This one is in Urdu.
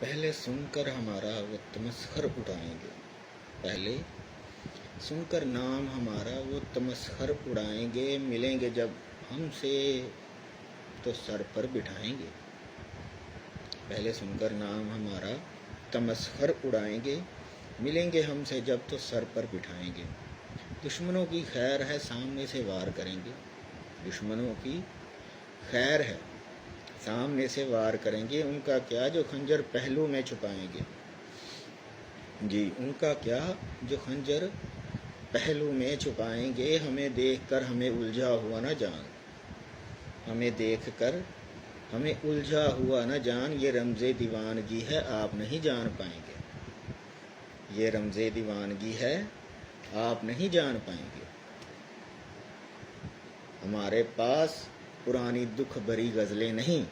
پہلے سن کر ہمارا وہ تمسخر اڑائیں گے، پہلے سن کر نام ہمارا وہ تمسخر اڑائیں گے، ملیں گے جب ہم سے تو سر پر بٹھائیں گے۔ پہلے سن کر نام ہمارا تمسخر اڑائیں گے، ملیں گے ہم سے جب تو سر پر بٹھائیں گے۔ دشمنوں کی خیر ہے سامنے سے وار کریں گے، دشمنوں کی خیر ہے سامنے سے وار کریں گے، ان کا کیا جو خنجر پہلو میں چھپائیں گے، جی ان کا کیا جو خنجر پہلو میں چھپائیں گے۔ ہمیں دیکھ کر ہمیں الجھا ہوا نہ جان، ہمیں دیکھ کر ہمیں الجھا ہوا نہ جان، یہ رمز دیوانگی ہے آپ نہیں جان پائیں گے، یہ رمز دیوانگی ہے آپ نہیں جان پائیں گے۔ ہمارے پاس پرانی دکھ بھری غزلیں نہیں،